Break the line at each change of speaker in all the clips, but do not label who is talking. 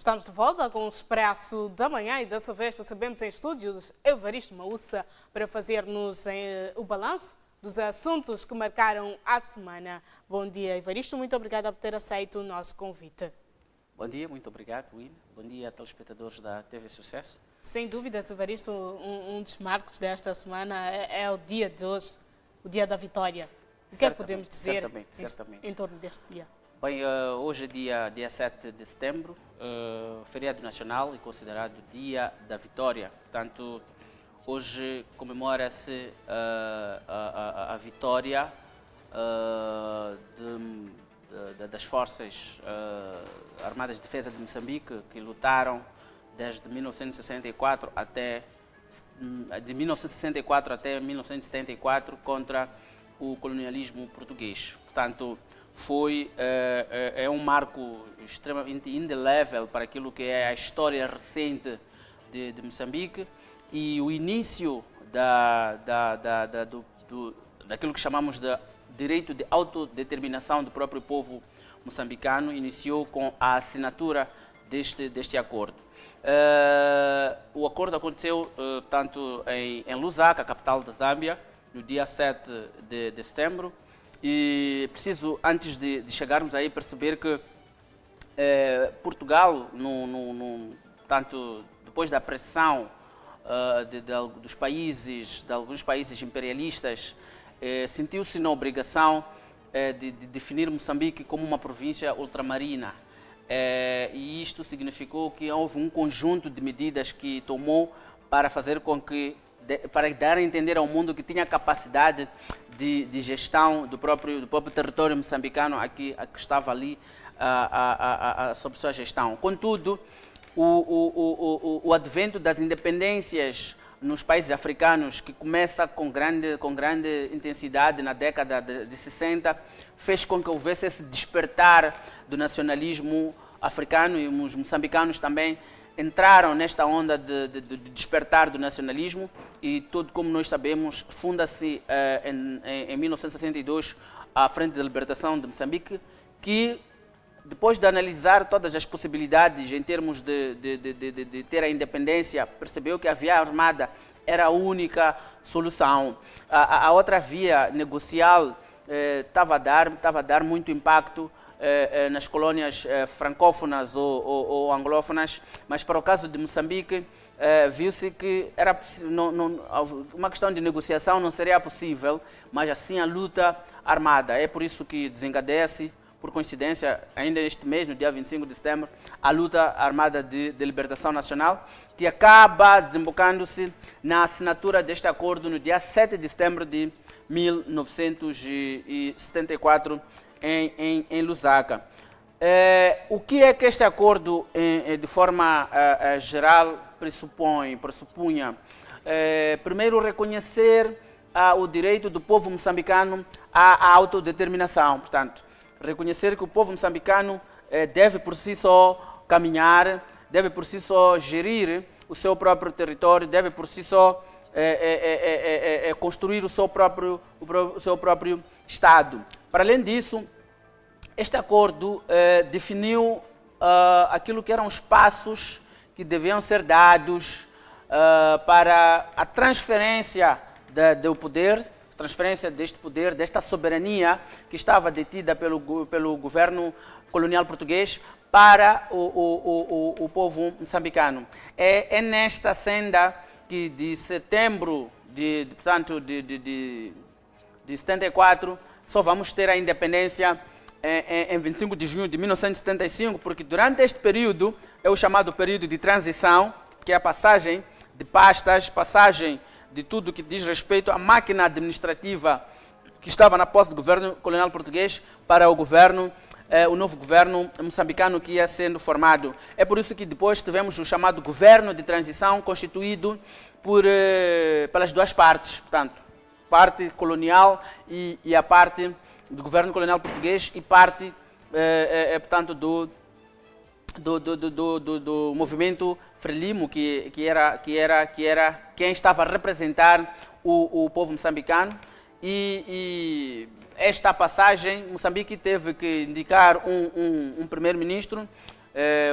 Estamos de volta com o Expresso da Manhã e dessa vez recebemos em estúdios Evaristo Maússa para fazer-nos o balanço dos assuntos que marcaram a semana. Bom dia, Evaristo. Muito obrigada por ter aceito o nosso convite.
Bom dia, muito obrigado, Will. Bom dia a telespectadores da TV Sucesso.
Sem dúvidas, Evaristo, um dos marcos desta semana é o dia de hoje, o dia da vitória. O que é que podemos dizer em torno deste dia?
Bem, hoje é dia 7 de setembro, feriado nacional e considerado dia da vitória. Portanto, hoje comemora-se a vitória das Forças Armadas de Defesa de Moçambique, que lutaram desde 1964 até 1974 contra o colonialismo português. Portanto, é um marco extremamente indelével para aquilo que é a história recente de Moçambique e o início daquilo que chamamos de direito de autodeterminação do próprio povo moçambicano iniciou com a assinatura deste acordo. O acordo aconteceu tanto em Lusaka, capital da Zâmbia, no dia 7 de setembro. E preciso, antes de chegarmos aí, perceber que Portugal, tanto depois da pressão de alguns países imperialistas, sentiu-se na obrigação de definir Moçambique como uma província ultramarina. E isto significou que houve um conjunto de medidas que tomou para fazer com que, para dar a entender ao mundo que tinha capacidade de gestão do próprio território moçambicano que estava ali sob sua gestão. Contudo, o advento das independências nos países africanos, que começa com grande intensidade na década de 60, fez com que houvesse esse despertar do nacionalismo africano, e os moçambicanos também entraram nesta onda de despertar do nacionalismo, e tudo como nós sabemos, funda-se em 1962 a Frente de Libertação de Moçambique, que depois de analisar todas as possibilidades em termos de ter a independência, percebeu que a via armada era a única solução. A outra via negocial estava a dar muito impacto nas colônias francófonas ou anglófonas, mas para o caso de Moçambique, viu-se que era uma questão de negociação não seria possível, mas assim a luta armada. É por isso que desencadeia-se, por coincidência, ainda este mês, no dia 25 de setembro, a luta armada de libertação nacional, que acaba desembocando-se na assinatura deste acordo no dia 7 de setembro de 1974, em Lusaka. O que é que este acordo, de forma geral, pressupunha? Primeiro, reconhecer o direito do povo moçambicano à autodeterminação. Portanto, reconhecer que o povo moçambicano deve por si só caminhar, deve por si só gerir o seu próprio território, deve por si só construir o seu próprio Estado. Para além disso, este acordo definiu aquilo que eram os passos que deviam ser dados para a transferência do poder, transferência deste poder, desta soberania que estava detida pelo governo colonial português para o povo moçambicano. É nesta senda que de setembro de 74 só vamos ter a independência em 25 de junho de 1975, porque durante este período é o chamado período de transição, que é a passagem de pastas, passagem de tudo que diz respeito à máquina administrativa que estava na posse do governo colonial português para o novo governo moçambicano que ia sendo formado. É por isso que depois tivemos o chamado governo de transição, constituído pelas duas partes, portanto, parte colonial e a parte do governo colonial português e parte, portanto, do movimento Frelimo, que era quem estava a representar o povo moçambicano. E esta passagem, Moçambique teve que indicar um primeiro-ministro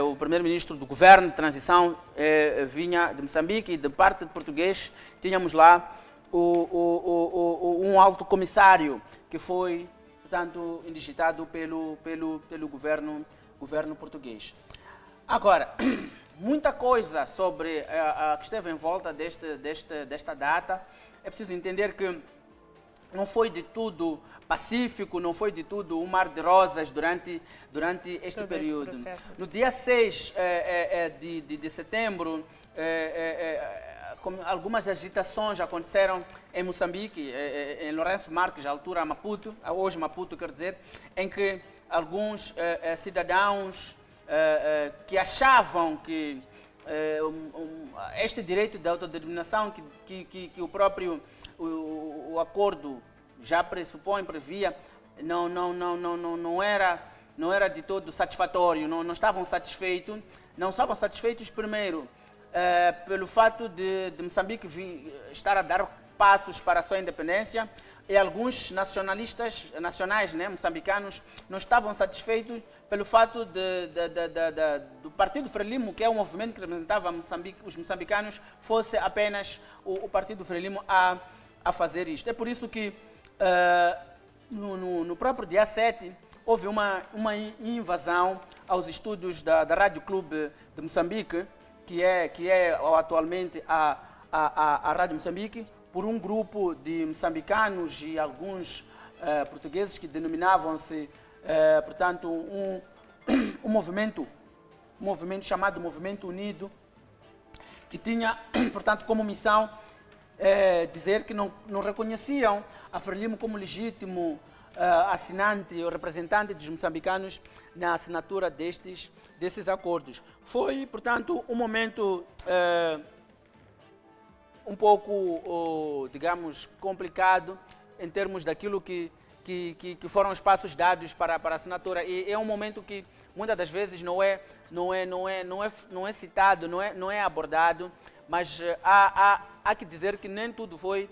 o primeiro-ministro do governo de transição vinha de Moçambique e de parte de português tínhamos lá um alto comissário que foi, portanto, indigitado pelo governo português. Agora, muita coisa sobre que esteve em volta desta data. É preciso entender que não foi de tudo pacífico, não foi de tudo um mar de rosas durante este período. No dia 6 de setembro, algumas agitações aconteceram em Moçambique, em Lourenço Marques, à altura Maputo, hoje Maputo quer dizer, em que alguns cidadãos que achavam que este direito de autodeterminação que o próprio o acordo já previa, não era de todo satisfatório, não estavam satisfeitos primeiro pelo fato de Moçambique estar a dar passos para a sua independência, e alguns nacionais, né, moçambicanos, não estavam satisfeitos pelo fato do Partido Frelimo, que é o movimento que representava os moçambicanos, fosse apenas o Partido Frelimo a fazer isto. É por isso que no próprio dia 7 houve uma invasão aos estúdios da Rádio Clube de Moçambique, que é atualmente a Rádio Moçambique, por um grupo de moçambicanos e alguns portugueses que denominavam-se, portanto, um movimento chamado Movimento Unido, que tinha, portanto, como missão dizer que não reconheciam a Frelimo como legítimo assinante ou representante dos moçambicanos na assinatura desses acordos. Portanto, um momento um pouco, digamos, complicado em termos daquilo que foram os passos dados para a assinatura. E é um momento que muitas das vezes não é citado, não é abordado, mas há que dizer que nem tudo foi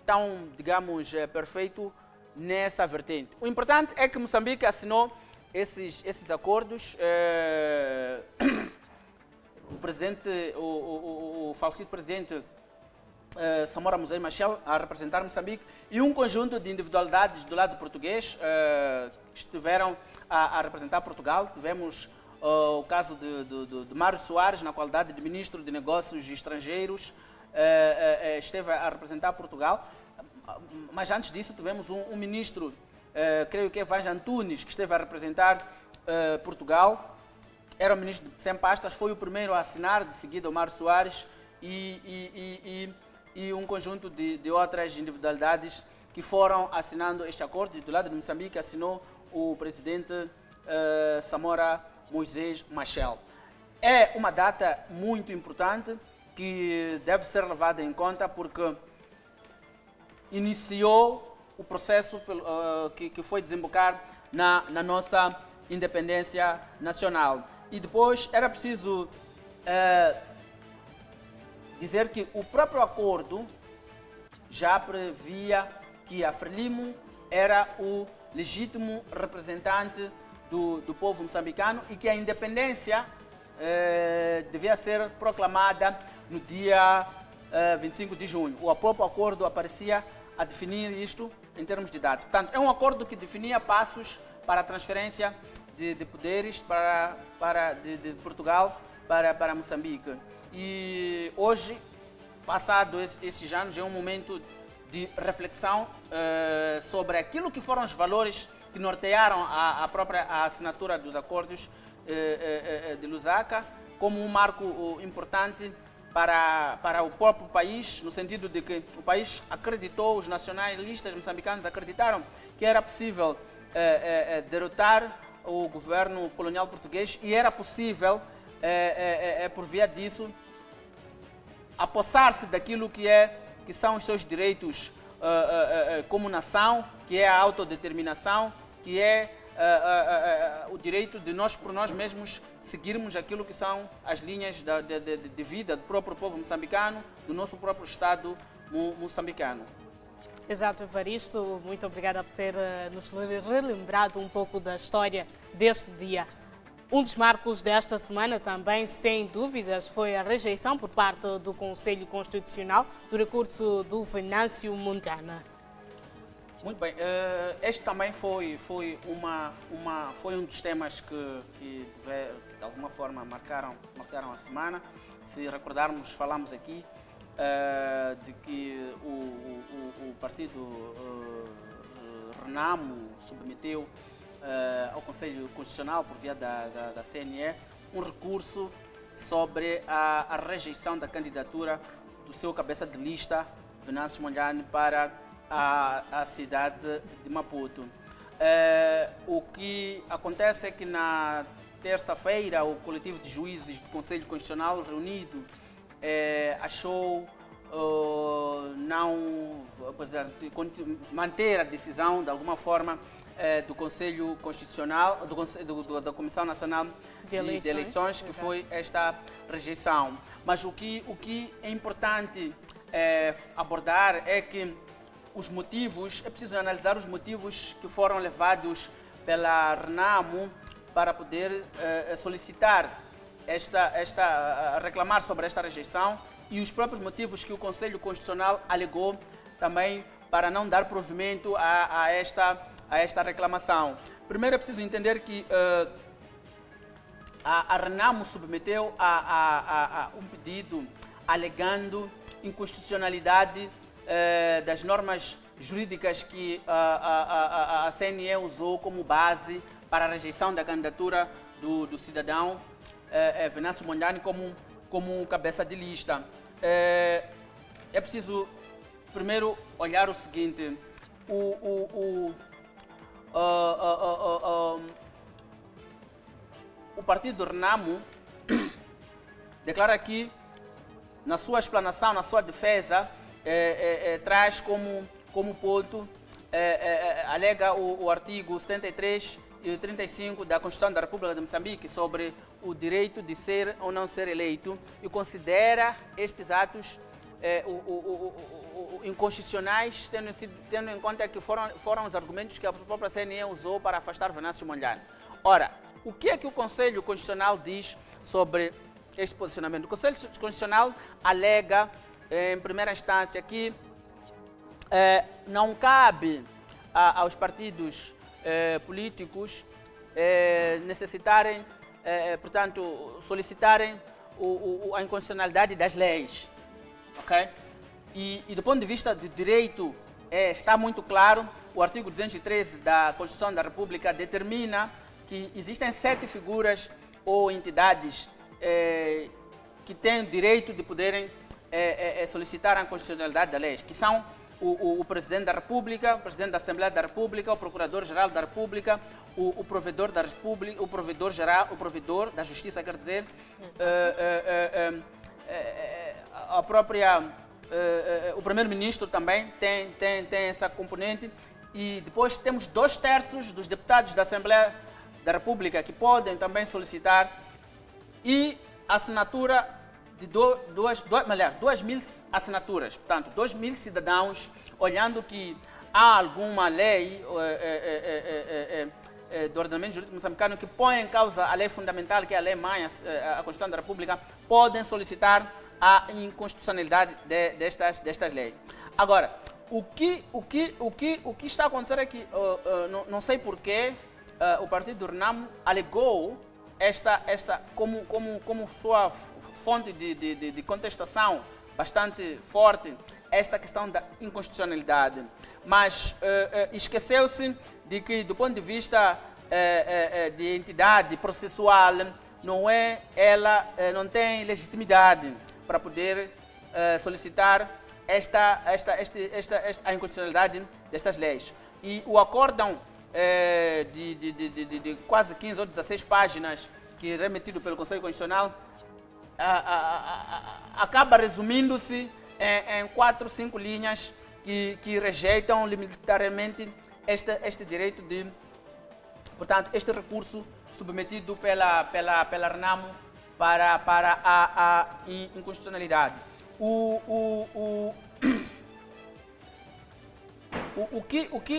tão, digamos, perfeito nessa vertente. O importante é que Moçambique assinou esses acordos. O presidente, o falecido presidente Samora Muzei Machel, a representar Moçambique, e um conjunto de individualidades do lado português que estiveram a representar Portugal. Tivemos o caso de Mário Soares, na qualidade de Ministro de Negócios Estrangeiros, esteve a representar Portugal. Mas antes disso tivemos um ministro, creio que é Vaz Antunes, que esteve a representar Portugal. Era o ministro sem pastas, foi o primeiro a assinar, de seguida o Mário Soares e um conjunto de outras individualidades que foram assinando este acordo. Do lado de Moçambique assinou o presidente Samora Moisés Machel. É uma data muito importante que deve ser levada em conta porque iniciou o processo que foi desembocar na nossa independência nacional. E depois era preciso dizer que o próprio acordo já previa que a Frelimo era o legítimo representante do povo moçambicano e que a independência devia ser proclamada no dia 25 de junho. O próprio acordo aparecia a definir isto em termos de dados. Portanto, é um acordo que definia passos para a transferência de poderes de Portugal para Moçambique. E hoje, passados esses anos, é um momento de reflexão sobre aquilo que foram os valores que nortearam a própria assinatura dos acordos de Lusaka, como um marco importante para o próprio país, no sentido de que o país acreditou, os nacionalistas moçambicanos acreditaram que era possível derrotar o governo colonial português e era possível, por via disso, apossar-se daquilo que são os seus direitos como nação, que é a autodeterminação, que é o direito de nós, por nós mesmos, seguirmos aquilo que são as linhas de vida do próprio povo moçambicano, do nosso próprio Estado moçambicano.
Exato, Evaristo. Muito obrigada por ter nos relembrado um pouco da história deste dia. Um dos marcos desta semana também, sem dúvidas, foi a rejeição por parte do Conselho Constitucional do recurso do Venâncio Mondlane.
Muito bem, este também foi um dos temas que de alguma forma marcaram a semana. Se recordarmos, falamos aqui de que o partido Renamo submeteu ao Conselho Constitucional, por via da CNE, um recurso sobre a rejeição da candidatura do seu cabeça de lista, Venâncio Mondlane, para a cidade de Maputo. O que acontece é que na terça-feira o coletivo de juízes do Conselho Constitucional reunido achou manter a decisão, de alguma forma, do Conselho Constitucional, da Comissão Nacional de Eleições, que foi esta rejeição. Mas o que é importante abordar é que os motivos, é preciso analisar os motivos que foram levados pela Renamo para poder solicitar reclamar sobre esta rejeição, e os próprios motivos que o Conselho Constitucional alegou também para não dar provimento a esta reclamação. Primeiro é preciso entender que a Renamo submeteu a um pedido alegando inconstitucionalidade das normas jurídicas que a CNE usou como base para a rejeição da candidatura do cidadão Venâncio Mondlane como cabeça de lista. É preciso primeiro olhar o seguinte: o partido Renamo declara aqui, na sua explanação, na sua defesa, traz como ponto, alega o artigo 73 e o 35 da Constituição da República de Moçambique sobre o direito de ser ou não ser eleito, e considera estes atos inconstitucionais, tendo em conta que foram os argumentos que a própria CNE usou para afastar Venâncio Mondlane. Ora, o que é que o Conselho Constitucional diz sobre este posicionamento? O Conselho Constitucional alega, em primeira instância, que não cabe aos partidos políticos necessitarem, portanto, solicitarem a inconstitucionalidade das leis. Okay? E do ponto de vista de direito, está muito claro. O artigo 213 da Constituição da República determina que existem 7 figuras ou entidades que têm o direito de poderem solicitar a constitucionalidade da lei, que são o Presidente da República, o Presidente da Assembleia da República, o Procurador-Geral da República, o Provedor da República, o Provedor-Geral, o Provedor da Justiça, quer dizer, a própria, o Primeiro-Ministro também tem essa componente, e depois temos 2/3 dos deputados da Assembleia da República que podem também solicitar, e a assinatura de 2.000 assinaturas, portanto, 2.000 cidadãos, olhando que há alguma lei do ordenamento jurídico moçambicano que põe em causa a lei fundamental, que é a lei mãe, a Constituição da República, podem solicitar a inconstitucionalidade destas leis. Agora, o que está a acontecer é que, não sei porquê, o partido Renamo alegou como sua fonte de contestação bastante forte esta questão da inconstitucionalidade, mas esqueceu-se de que, do ponto de vista de entidade processual, não tem legitimidade para poder solicitar a inconstitucionalidade destas leis. E o acórdão de quase 15 ou 16 páginas que é remetido pelo Conselho Constitucional acaba resumindo-se em 4 ou 5 linhas que rejeitam limitariamente este direito de, portanto, este recurso submetido pela Renamo para a inconstitucionalidade.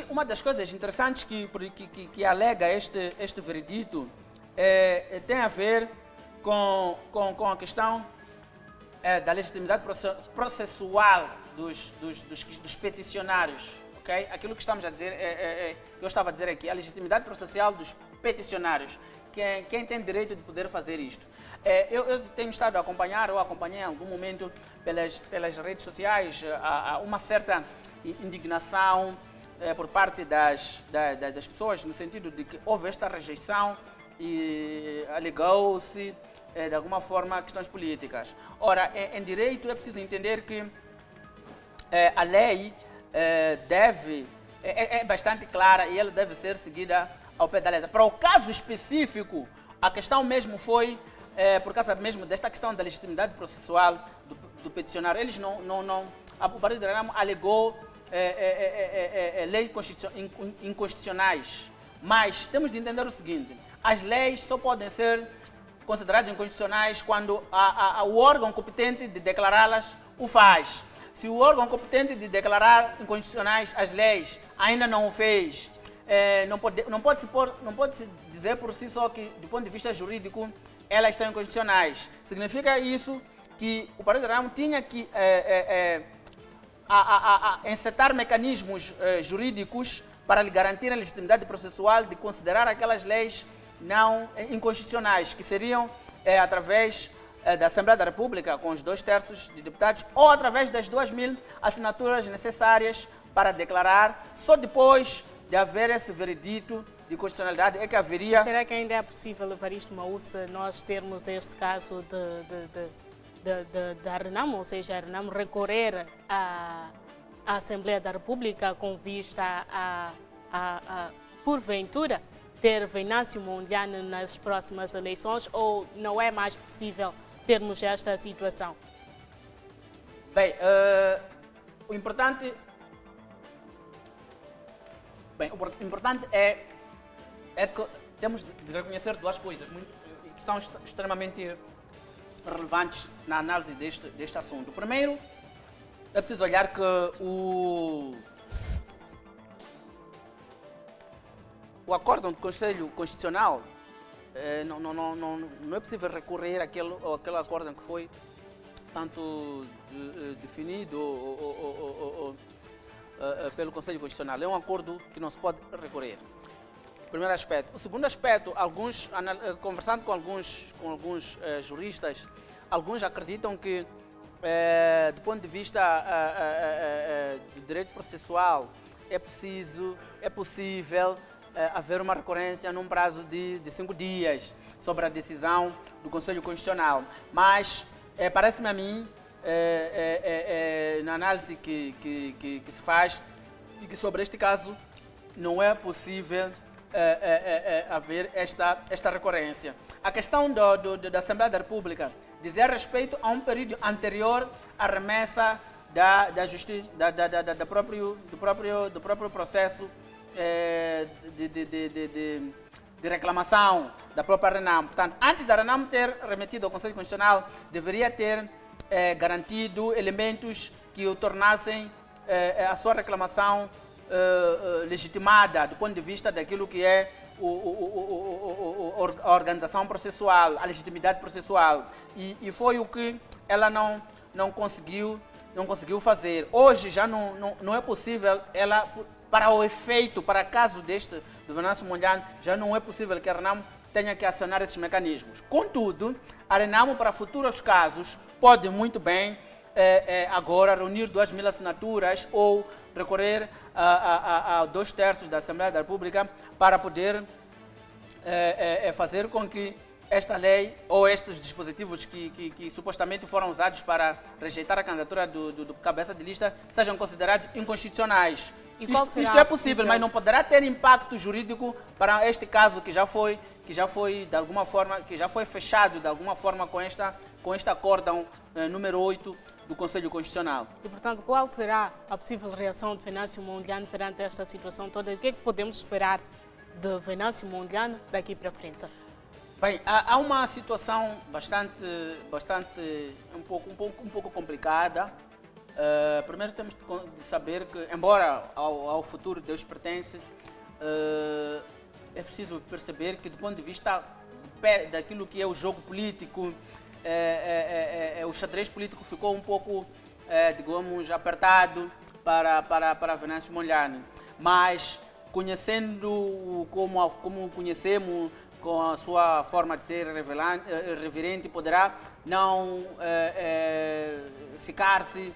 Uma das coisas interessantes que alega este veredito tem a ver com a questão da legitimidade processual dos peticionários. Okay? Aquilo que estamos a dizer, eu estava a dizer aqui, a legitimidade processual dos peticionários. Quem tem direito de poder fazer isto? Eu tenho estado a acompanhar, ou acompanhei em algum momento pelas redes sociais, uma certa indignação por parte das pessoas, no sentido de que houve esta rejeição e alegou-se, de alguma forma, questões políticas. Ora, em direito é preciso entender que a lei é bastante clara e ela deve ser seguida ao pé da letra. Para o caso específico, a questão mesmo foi, por causa mesmo desta questão da legitimidade processual do peticionário, eles o Partido de Renamo alegou leis inconstitucionais, mas temos de entender o seguinte, as leis só podem ser consideradas inconstitucionais quando o órgão competente de declará-las o faz. Se o órgão competente de declarar inconstitucionais as leis ainda não o fez, não pode se dizer por si só que, do ponto de vista jurídico, elas são inconstitucionais. Significa isso que o Partido de Renamo tinha que encetar mecanismos jurídicos para lhe garantir a legitimidade processual de considerar aquelas leis não inconstitucionais, que seriam através da Assembleia da República, com os 2/3 de deputados, ou através das 2.000 assinaturas necessárias para declarar, só depois de haver esse veredito de constitucionalidade é que haveria...
Será que ainda é possível, Evaristo Maussa, nós termos este caso da Renamo, ou seja, a Renamo recorrer à Assembleia da República com vista porventura, ter Venâncio Mondlane nas próximas eleições, ou não é mais possível termos esta situação?
Bem, o importante é que temos de reconhecer duas coisas que são extremamente relevantes na análise deste assunto. Primeiro, é preciso olhar que o acórdão do Conselho Constitucional não é possível recorrer àquele acórdão que foi tanto definido pelo Conselho Constitucional. É um acordo que não se pode recorrer. Primeiro aspecto. O segundo aspecto, conversando com alguns juristas, alguns acreditam que, do ponto de vista do direito processual, é possível haver uma recorrência num prazo de 5 dias sobre a decisão do Conselho Constitucional. Mas parece-me a mim, na análise que se faz, de que sobre este caso não é possível haver esta recorrência. A questão da Assembleia da República dizia respeito a um período anterior à remessa do próprio processo de reclamação da própria Renamo. Portanto, antes da Renamo ter remetido ao Conselho Constitucional, deveria ter garantido elementos que o tornassem a sua reclamação legitimada do ponto de vista daquilo que é a organização processual, a legitimidade processual. E foi o que ela não conseguiu fazer. Hoje já não é possível ela, para o efeito, para caso do Venâncio Mondlane, já não é possível que a Renamo tenha que acionar esses mecanismos. Contudo, a Renamo, para futuros casos, pode muito bem agora reunir 2.000 assinaturas ou recorrer a 2/3 da Assembleia da República para poder fazer com que esta lei ou estes dispositivos que supostamente foram usados para rejeitar a candidatura do cabeça de lista sejam considerados inconstitucionais. Isto é possível, mas não poderá ter impacto jurídico para este caso que já foi de alguma forma, que já foi fechado de alguma forma com este acórdão número 8 do Conselho Constitucional.
E, portanto, qual será a possível reação de Venâncio Mondlane perante esta situação toda? O que é que podemos esperar de Venâncio Mondlane daqui para frente?
Bem, há uma situação um pouco complicada. Primeiro temos de saber que, embora ao futuro Deus pertence, é preciso perceber que do ponto de vista daquilo que é o jogo político. O xadrez político ficou um pouco, digamos, apertado para Venâncio Mondlane. Mas, conhecendo como conhecemos, com a sua forma de ser reverente, poderá não ficar-se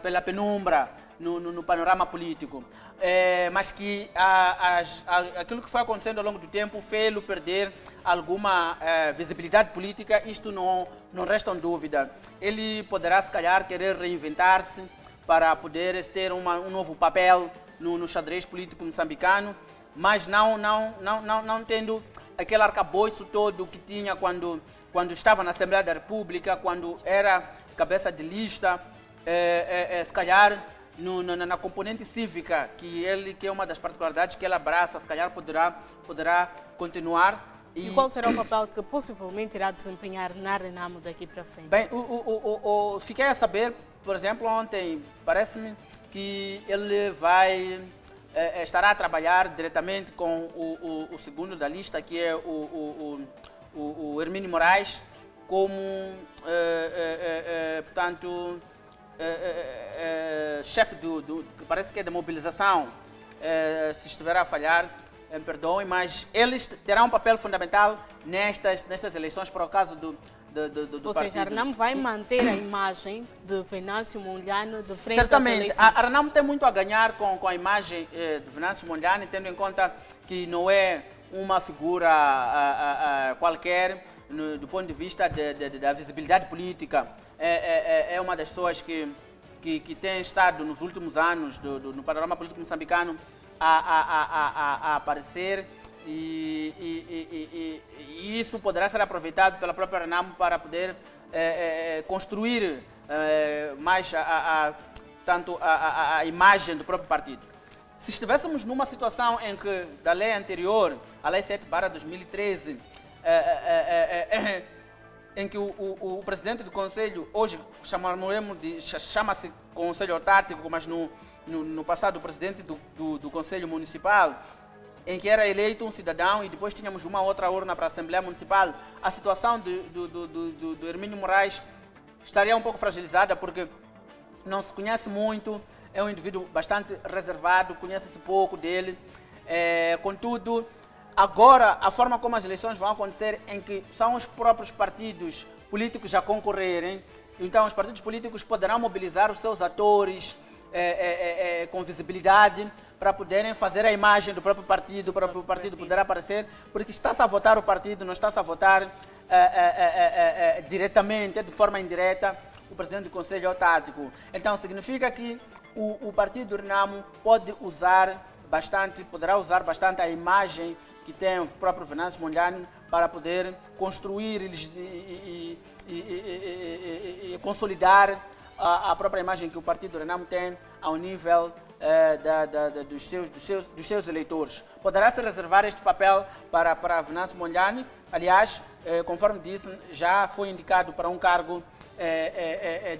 pela penumbra no panorama político. Mas que aquilo que foi acontecendo ao longo do tempo fez-lo perder alguma visibilidade política, isto não resta dúvida. Ele poderá, se calhar, querer reinventar-se para poder ter um novo papel no xadrez político moçambicano, mas não tendo aquele arcabouço todo que tinha quando estava na Assembleia da República, quando era cabeça de lista, se calhar na componente cívica, que é uma das particularidades que ele abraça, se calhar poderá continuar.
E qual será o papel que possivelmente irá desempenhar na Renamo daqui para frente?
Bem, fiquei a saber, por exemplo, ontem, parece-me que ele estará a trabalhar diretamente com o segundo da lista, que é o Hermínio Moraes, como, portanto, chefe parece que é da mobilização. Se estiver a falhar, me perdoem, mas eles terão um papel fundamental nestas eleições, por causa do
Ou seja, a Renamo vai manter a imagem de Venâncio Mondlane de frente
certamente,
às eleições.
A Renamo tem muito a ganhar com a imagem de Venâncio Mondlane, tendo em conta que não é uma figura qualquer do ponto de vista da visibilidade política. É uma das pessoas que tem estado nos últimos anos no panorama político moçambicano a aparecer, e isso poderá ser aproveitado pela própria Renamo para poder construir mais tanto a imagem do próprio partido. Se estivéssemos numa situação em que, da lei anterior, a Lei 7/2013, em que o presidente do Conselho, hoje chama-se Conselho Autárquico, mas no passado o presidente do Conselho Municipal, em que era eleito um cidadão e depois tínhamos uma outra urna para a Assembleia Municipal, a situação do Hermínio Moraes estaria um pouco fragilizada, porque não se conhece muito, é um indivíduo bastante reservado, conhece-se pouco dele. Contudo, agora, a forma como as eleições vão acontecer, em que são os próprios partidos políticos a concorrerem, então os partidos políticos poderão mobilizar os seus atores com visibilidade para poderem fazer a imagem do próprio partido, o próprio partido poderá aparecer, porque está-se a votar o partido, não está-se a votar diretamente, de forma indireta, o presidente do Conselho Autárquico. Então, significa que o partido Renamo poderá usar bastante a imagem que tem o próprio Venâncio Mondlane para poder construir e consolidar a própria imagem que o partido Renamo tem ao nível dos seus eleitores. Poderá se reservar este papel para Venâncio Mondlane. Aliás, conforme disse, já foi indicado para um cargo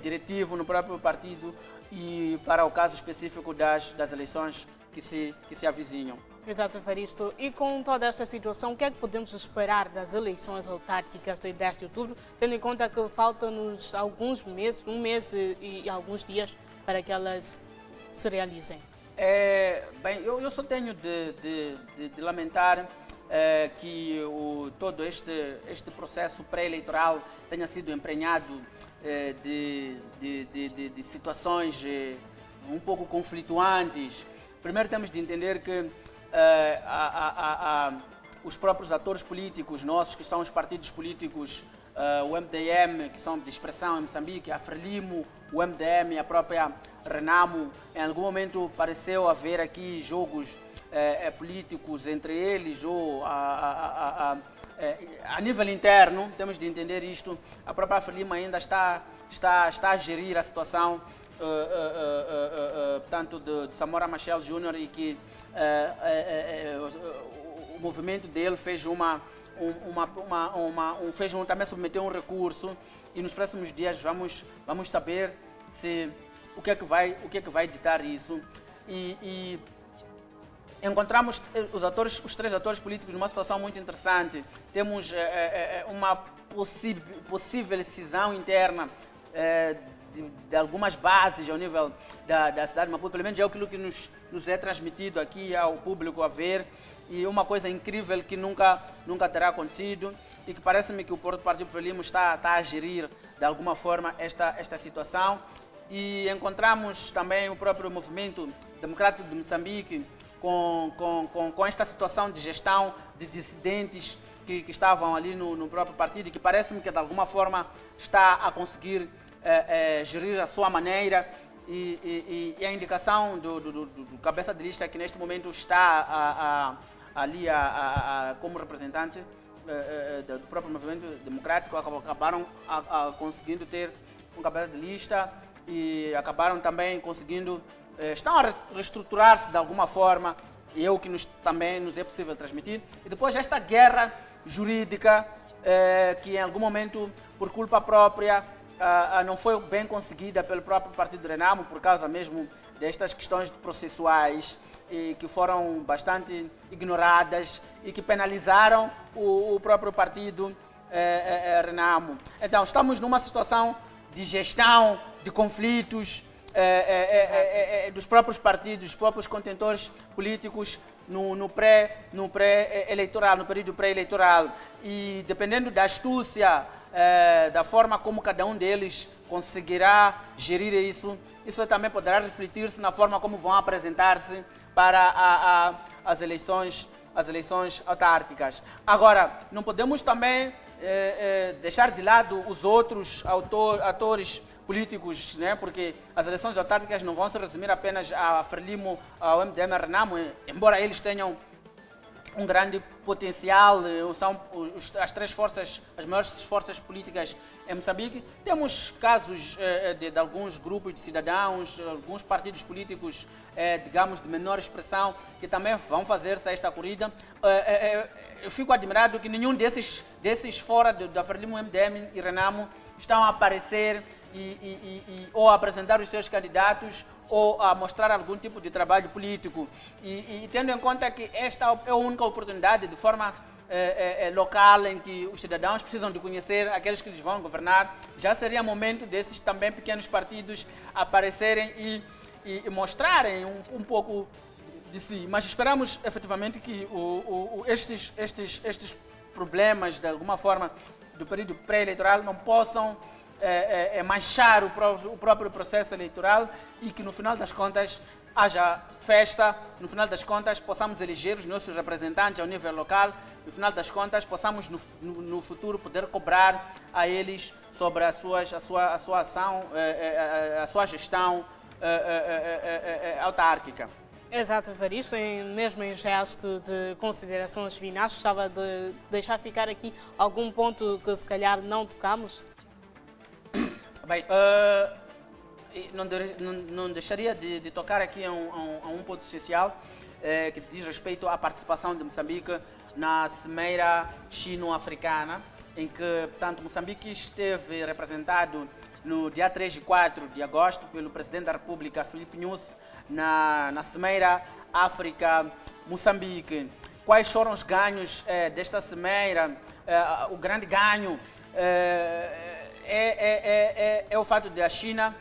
diretivo no próprio partido, e para o caso específico das eleições que se avizinham.
Exato, Evaristo. E com toda esta situação, o que é que podemos esperar das eleições autárquicas de 10 de outubro, tendo em conta que faltam-nos alguns meses, um mês e alguns dias para que elas se realizem?
Bem, eu só tenho de lamentar que todo este processo pré-eleitoral tenha sido emprenhado de situações um pouco conflituantes. Primeiro temos de entender que os próprios atores políticos nossos, que são os partidos políticos, o MDM, que são de expressão em Moçambique, a Frelimo, o MDM e a própria Renamo, em algum momento pareceu haver aqui jogos políticos entre eles, ou a nível interno. Temos de entender isto. A própria Frelimo ainda está a gerir a situação, portanto, de Samora Machel Júnior, e que o movimento dele fez também submeteu um recurso, e nos próximos dias vamos saber o que é que vai ditar isso. E encontramos os três atores políticos numa situação muito interessante. Temos uma possível cisão interna de algumas bases ao nível da cidade de Maputo, pelo menos é aquilo que nos é transmitido aqui ao público a ver, e uma coisa incrível que nunca terá acontecido e que parece-me que o Partido Frelimo está a gerir de alguma forma esta situação. E encontramos também o próprio movimento democrático de Moçambique com esta situação de gestão de dissidentes que estavam ali no próprio partido e que parece-me que de alguma forma está a conseguir gerir a sua maneira, e a indicação do cabeça de lista que neste momento está ali como representante do próprio movimento democrático, acabaram conseguindo ter um cabeça de lista e acabaram também conseguindo, estão a reestruturar-se de alguma forma, e é o que também nos é possível transmitir. E depois esta guerra jurídica que em algum momento, por culpa própria, não foi bem conseguida pelo próprio Partido Renamo, por causa mesmo destas questões processuais que foram bastante ignoradas e que penalizaram o próprio Partido Renamo. Então, estamos numa situação de gestão de conflitos dos próprios partidos, dos próprios contentores políticos no pré-eleitoral, no período pré-eleitoral. E dependendo da astúcia, da forma como cada um deles conseguirá gerir isso também poderá refletir-se na forma como vão apresentar-se para as eleições autárquicas. Agora, não podemos também deixar de lado os outros atores políticos, né? Porque as eleições autárquicas não vão se resumir apenas a Frelimo, ao MDM Renamo, embora eles tenham um grande potencial, são as três forças, as maiores forças políticas em Moçambique. Temos casos de alguns grupos de cidadãos, alguns partidos políticos, digamos, de menor expressão, que também vão fazer-se a esta corrida. Eu fico admirado que nenhum desses fora da Frelimo, MDM e Renamo estão a aparecer ou a apresentar os seus candidatos ou a mostrar algum tipo de trabalho político. E tendo em conta que esta é a única oportunidade de forma local em que os cidadãos precisam de conhecer aqueles que lhes vão governar, já seria momento desses também pequenos partidos aparecerem e mostrarem um pouco de si. Mas esperamos efetivamente que estes problemas, de alguma forma, do período pré-eleitoral não possam manchar o próprio processo eleitoral e que no final das contas haja festa, no final das contas possamos eleger os nossos representantes ao nível local, no final das contas possamos no futuro poder cobrar a eles sobre a sua ação, a sua gestão autárquica.
Exato, Evaristo, mesmo em gesto de considerações finais, gostava de deixar ficar aqui algum ponto que se calhar não tocamos?
Bem, não deixaria de tocar aqui a um ponto essencial que diz respeito à participação de Moçambique na Cimeira Chino-Africana, em que, portanto, Moçambique esteve representado no dia 3 e 4 de agosto pelo Presidente da República, Filipe Nyusi, na Cimeira África-Moçambique. Quais foram os ganhos desta Cimeira? O grande ganho é o fato de a China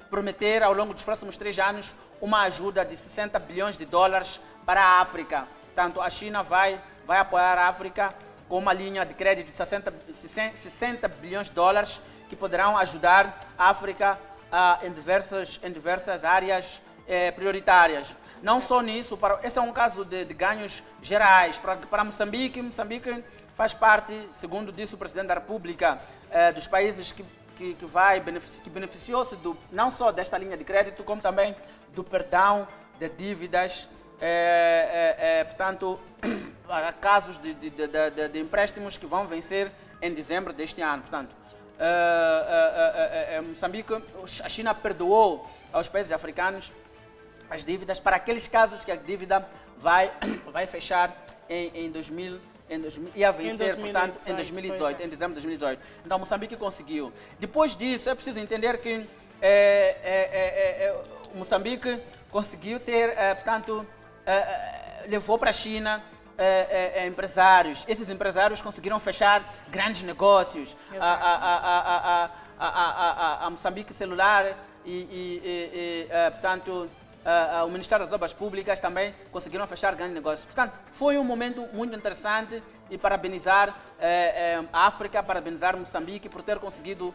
prometer ao longo dos próximos 3 anos uma ajuda de 60 bilhões de dólares para a África. Portanto, a China vai apoiar a África com uma linha de crédito de 60 bilhões de dólares que poderão ajudar a África em diversas áreas prioritárias. Não só nisso, esse é um caso de ganhos gerais. Para Moçambique faz parte, segundo disse o Presidente da República, dos países que beneficiou-se não só desta linha de crédito, como também do perdão de dívidas, portanto, para casos de empréstimos que vão vencer em dezembro deste ano. Portanto, Moçambique, a China perdoou aos países africanos as dívidas para aqueles casos que a dívida vai fechar em 2000, ia vencer, portanto, em 2018, em dezembro de 2018. Então, Moçambique conseguiu. Depois disso, é preciso entender que Moçambique conseguiu ter, portanto, levou para a China empresários. Esses empresários conseguiram fechar grandes negócios. A Moçambique Celular portanto, o Ministério das Obras Públicas também conseguiram fechar grandes negócios. Portanto, foi um momento muito interessante e parabenizar a África, parabenizar Moçambique por ter conseguido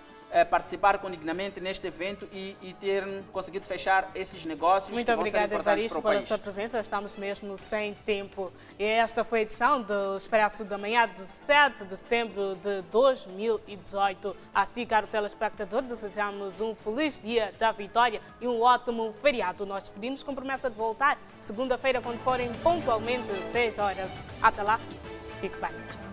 participar dignamente neste evento e ter conseguido fechar esses negócios.
Muito obrigada, Evaristo, pela sua presença. Estamos mesmo sem tempo. E esta foi a edição do Expresso da Manhã de 7 de setembro de 2018. Assim, caro telespectador, desejamos um feliz dia da vitória e um ótimo feriado. Nós despedimos com promessa de voltar segunda-feira, quando forem pontualmente 6 horas. Até lá, fique bem.